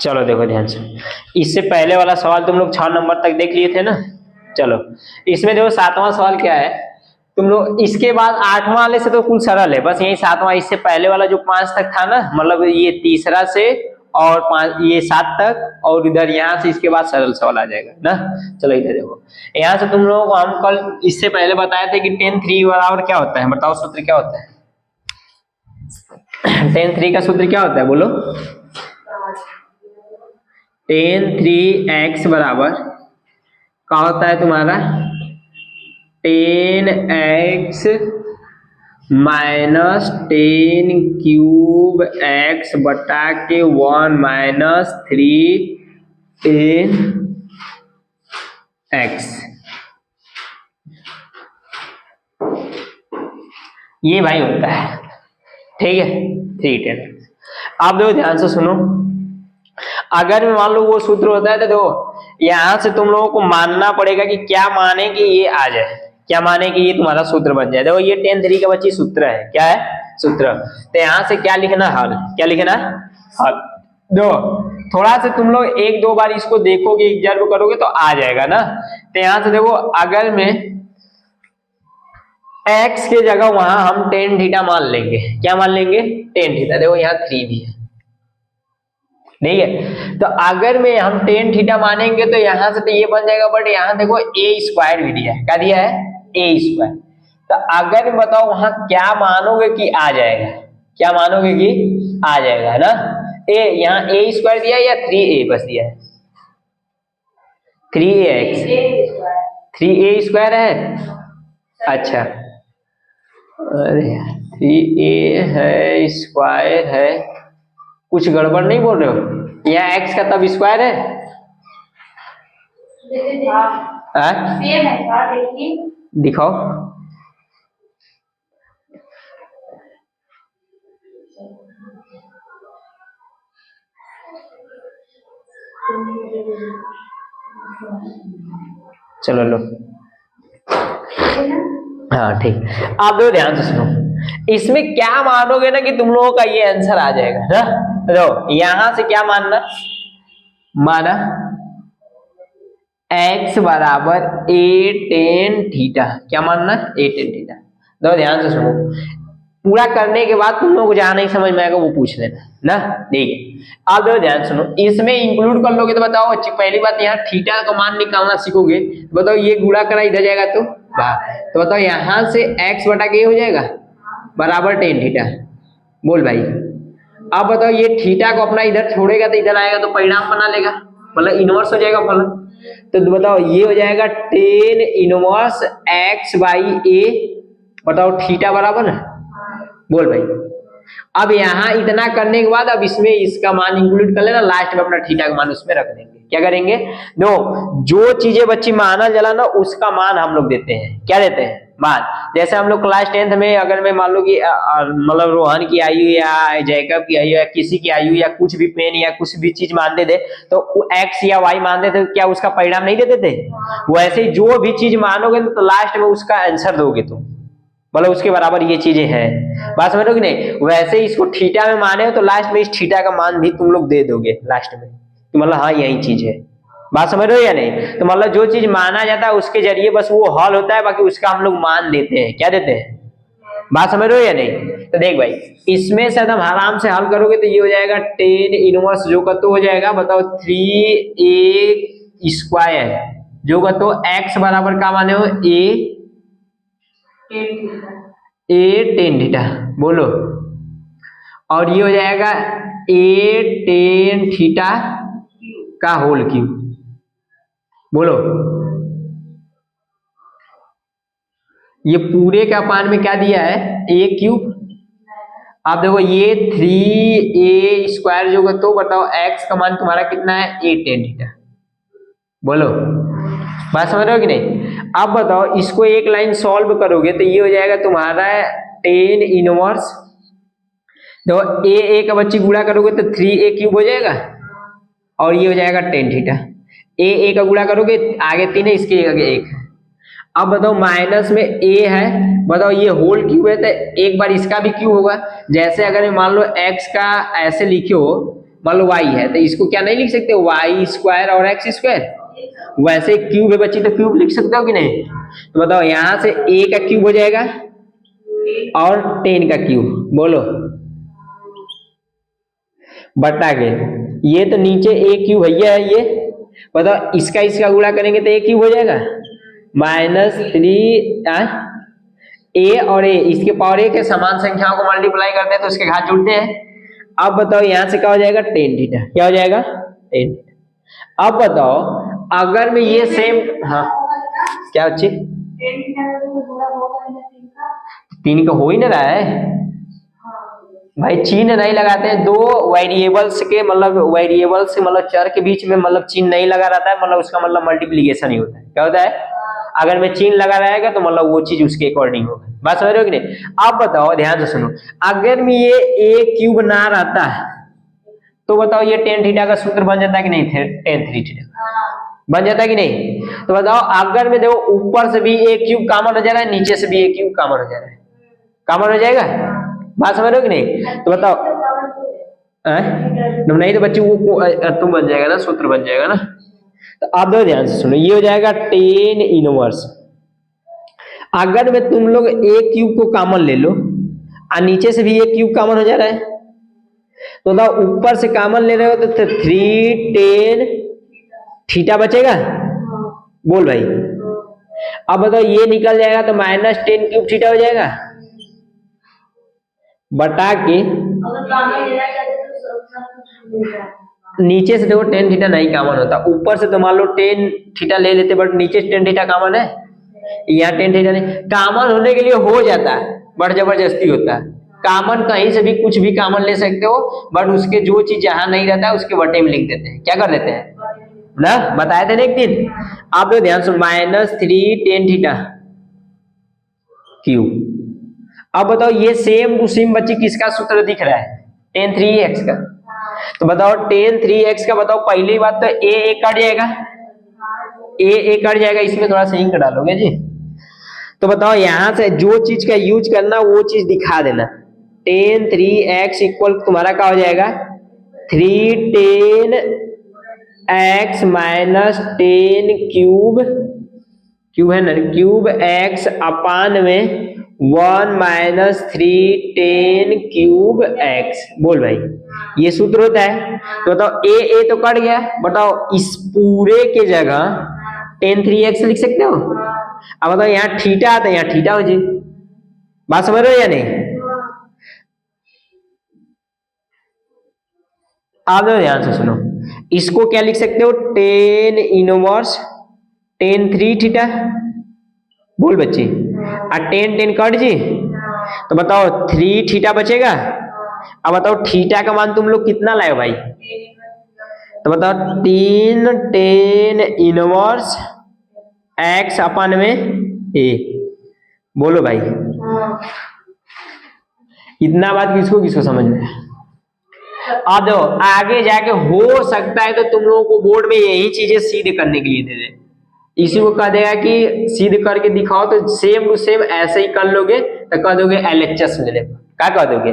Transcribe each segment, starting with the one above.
चलो देखो ध्यान से, इससे पहले वाला सवाल तुम लोग 6 नंबर तक देख लिए थे ना। चलो इसमें देखो 7वां सवाल क्या है, तुम लोग इसके बाद 8वां वाले से तो कुल सरल है, बस यही 7वां, इससे पहले वाला जो 5 तक था ना, मतलब ये तीसरा से और 5 ये 7 तक, और इधर यहाँ से इसके बाद सरल सवाल आ जाएगा ना। चलो इधर देखो, यहाँ से तुम लोगों को हम कल इससे पहले बताए थे कि tan 3 बराबर क्या होता है, बताओ सूत्र क्या होता है। tan 3 का सूत्र क्या होता है बोलो। tan 3x बराबर क्या होता है तुम्हारा, tan x minus tan cube x बटा के 1 माइनस 3 tan x। ये भाई होता है, ठीक है 3 tan x। आप देखो ध्यान से सुनो, अगर मान लो वो सूत्र होता है तो देखो यहां से तुम लोगों को मानना पड़ेगा कि क्या माने कि ये आ जाए, क्या माने कि ये तुम्हारा सूत्र बन जाए। देखो ये tan 3 का बच्ची सूत्र है, क्या है सूत्र, तो यहां से क्या लिखना हल, क्या लिखना हल। दो थोड़ा से तुम लोग एक दो बार इसको देखोगे, ऑब्जर्व करोगे तो आ जाएगा ना। तो यहां से देखो अगर मैं x के जगह वहां हम tan थीटा मान लेंगे, क्या मान लेंगे tan थीटा, देखो यहाँ 3 भी है, ठीक है। तो अगर में हम tan थीटा मानेंगे तो यहां से तो ये बन जाएगा, बट यहाँ देखो a स्क्वायर भी दिया है, क्या दिया है a स्क्वायर। तो अगर बताओ वहां क्या मानोगे कि आ जाएगा, क्या मानोगे कि आ जाएगा ना। a यहाँ a स्क्वायर दिया है या 3a बस दिया है, 3ax 3a स्क्वायर है, अच्छा अरे 3a है स्क्वायर है, कुछ गड़बड़ नहीं बोल रहे हो, यहाँ x का तब स्क्वायर है, दिखाओ चलो लो, हाँ ठीक। आप दो ध्यान से सुनो, इसमें क्या मानोगे ना कि तुम लोगों का ये आंसर आ जाएगा ना। तो यहां से क्या मानना, माना x बराबर a tan थीटा, क्या मानना a tan थीटा। दो ध्यान से सुनो, पूरा करने के बाद तुम लोगों को जहां नहीं समझ में आएगा वो पूछ लेना ना, ठीक है। आप देखो ध्यान सुनो, इसमें इंक्लूड कर लोगे तो बताओ, पहली बात यहाँ थीटा का मान निकालना सीखोगे तो बताओ ये गुणा करा इधर जाएगा तो बाहर, तो बताओ यहाँ से x बटा के हो जाएगा बराबर tan थीटा, बोल भाई। अब बताओ ये थीटा को अपना इधर छोड़ेगा तो इधर आएगा तो परिणाम बना लेगा, मतलब इनवर्स हो जाएगा फलन। तो बताओ ये हो जाएगा tan inverse x by a, बताओ थीटा बराबर ना, बोल भाई। अब यहाँ इतना करने के बाद अब इसमें इसका मान इंक्लूड कर लेना, लास्ट में अपना थीटा का मान उसमें रख देंगे। क्या करेंगे, नो जो चीजें बच्ची माना जला ना उसका मान हम लोग देते हैं, क्या देते हैं मान। जैसे हम लोग क्लास 10th में अगर मैं मान लो कि मतलब रोहन की आयु या जैकब की आयु या किसी की आयु या कुछ भी पेन या कुछ भी चीज मान देते तो x या y मान देते तो क्या उसका परिणाम नहीं देते थे। वैसे जो भी चीज मानोगे तो लास्ट में उसका आंसर दोगे तुम, मतलब उसके बराबर ये चीजें हैं, बात समझ लो कि नहीं। वैसे इसको थीटा में माने हो तो लास्ट में इस थीटा का मान भी तुम लोग दे दोगे लास्ट में, तो मतलब हाँ यही चीज है, बात समझ रहे हो या नहीं। तो मतलब जो चीज माना जाता है उसके जरिए बस वो हल होता है, बाकी उसका हम लोग मान देते हैं, क्या देते हैं, बात समझ रहे हो या नहीं। तो देख भाई इसमें से एकदम आराम से हल करोगे तो ये हो जाएगा tan इनवर्स जो का तो हो जाएगा, बताओ 3a स्क्वायर जो का तो x बराबर का माने हो a tan थीटा, बोलो। और ये हो जाएगा a tan थीटा का होल क्यूब, बोलो। ये पूरे का मान में क्या दिया है a क्यूब। आप देखो ये 3a स्क्वायर जो तो बताओ x का मान तुम्हारा कितना है a tan थीटा, बोलो, बात समझ रहे हो कि नहीं। अब बताओ इसको एक लाइन सॉल्व करोगे तो ये हो जाएगा तुम्हारा tan इनवर्स, देखो a का बच्ची गुणा करोगे तो 3a क्यूब हो जाएगा, और ये हो जाएगा tan थीटा। a का गुणा करोगे आगे 3 है इसके आगे 1। अब बताओ माइनस में a है, बताओ ये होल क्यूब है तो एक बार इसका भी क्यूब होगा। जैसे अगर मान लो x का ऐसे लिखे हो मान लो y है, तो इसको क्या नहीं लिख सकते y स्क्वायर और x स्क्वायर? वैसे क्यूब है बच्ची, तो क्यूब लिख सकते हो कि नहीं? तो बताओ यहां से a का क्यूब हो जाएगा और 10 का क्यूब, बोलो बटा के, ये तो नीचे a क्यूब भैया है, ये बताओ इसका इसका गुणा करेंगे तो a क्यूब हो जाएगा -3 a और a इसके पावर a के समान संख्याओं को मल्टीप्लाई करते हैं तो उसके घात जुड़ते हैं। अब बताओ यहां से क्या हो जाएगा tan थीटा, क्या हो जाएगा tan थीटा। अब बताओ अगर मैं ये सेम, हाँ क्या बच्चे, 3 का हो ही ना रहा है भाई, चिन्ह नहीं लगाते हैं, दो वेरिएबल्स के मतलब चर के बीच में मतलब चिन्ह नहीं लगा रहता है, मतलब उसका मतलब मल्टीप्लीकेशन ही होता है। क्या होता है? अगर मैं चिन्ह लगा रहेगा तो मतलब वो चीज उसके अकॉर्डिंग होगा। बात समझ रहे हो कि नहीं? अब बताओ ध्यान से सुनो, अगर मैं ये a क्यूब ना रहता है तो बताओ ये tan थीटा का सूत्र बन जाता है कि नहीं? tan 3 थीटा बन जाता है कि नहीं? तो बताओ अगर मैं देखो ऊपर से भी a क्यूब कॉमन हो जा रहा है, नीचे से भी a क्यूब कॉमन हो जा रहा है, कॉमन हो जाएगा। बात समझ रहे हो कि नहीं? तो बताओ नहीं तो बच्चे वो तुम बन जाएगा ना, सूत्र बन जाएगा ना। तो अब दो ध्यान से सुनो, ये हो जाएगा tan इनवर्स। अगर मैं तुम लोग a क्यूब को कॉमन ले लो और नीचे से भी a क्यूब कॉमन हो जा रहा है, तो बताओ ऊपर से कॉमन ले रहे हो तो 3 tan थीटा बचेगा, बोल भाई। अब बताओ ये निकल जाएगा तो -10 क्यूब थीटा हो जाएगा बटा के, नीचे से देखो tan थीटा नहीं कॉमन होता, ऊपर से तो मान लो tan थीटा ले लेते बट नीचे tan थीटा कॉमन है, यहाँ tan थीटा नहीं कॉमन होने के लिए हो जाता है बट जबरदस्ती होता है। कॉमन कहीं से भी कुछ भी कॉमन ले सकते हो बट उसके जो चीज जहां नहीं रहता है उसके बटे में लिख देते हैं। क्या कर देते हैं ना, बताए थे ना एक दिन। आप लोग ध्यान सुनो, -3 tan थीटा क्यूब। अब बताओ ये सेम टू सेम बच्चे किसका सूत्र दिख रहा है? tan 3x का। तो बताओ tan 3x का, बताओ पहली बात तो a कट जाएगा, a कट जाएगा, इसमें थोड़ा सही कर डालोगे जी। तो बताओ यहां से जो चीज का यूज करना वो चीज दिखा देना। tan 3x इक्वल तुम्हारा क्या हो जाएगा 3 tan x माइनस 10 क्यूब है ना, क्यूब x अपान में 1 माइनस 3 tan क्यूब x। बोल भाई ये सूत्र होता है। तो बताओ a तो कट गया, बताओ इस पूरे के जगह tan 3x लिख सकते हो। अब बताओ यहाँ थीटा आता है, यहाँ थीटा हो जाए। बात समझ रहे हो या नहीं? आप ध्यान से सुनो, इसको क्या लिख सकते हो tan इनवर्स tan 3 थीटा, बोल बच्चे, और tan कट जी, तो बताओ 3 थीटा बचेगा। अब बताओ थीटा का मान तुम लोग कितना लाए भाई? तो बताओ 3 tan इनवर्स x अपन में a। बोलो भाई इतना बात किसको किसको समझ में? अब देखो आगे जाके हो सकता है तो तुम लोगों को बोर्ड में यही चीजें सिद्ध करने के लिए दे दे, इसी को कह देगा कि सिद्ध करके दिखाओ, तो सेम टू सेम ऐसे ही कर लोगे तो कह दोगे LHS ले ले। क्या कह दोगे?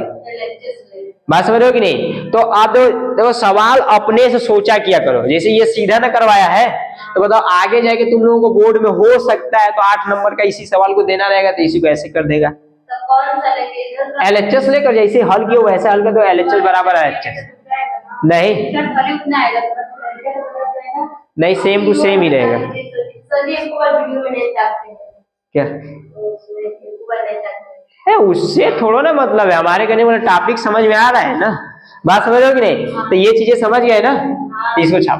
बात समझ रहे हो कि नहीं? तो आप देखो सवाल अपने से सोचा किया करो, जैसे ये सीधा ना करवाया है तो बताओ आगे जाके तुम लोगों को बोर्ड में हो सकता है तो 8 नंबर का इसी सवाल को देना रहेगा तो इसी को ऐसे कर देगा। तो कौन सा लेके? LHS लेकर जैसे हल किया वैसे हल कर दो, LHS बराबर LHS नहीं नहीं सेम टू सेम ही रहेगा। क्या है उससे थोड़ा ना मतलब है, हमारे कहने वाला टॉपिक समझ में आ रहा है ना। बात समझ रहे हो कि नहीं? तो ये चीजें समझ गए ना, इसको छाप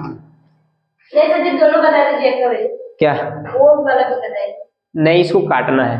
दोनों बता दीजिए। क्या वो वाला बताइए, नहीं इसको काटना है।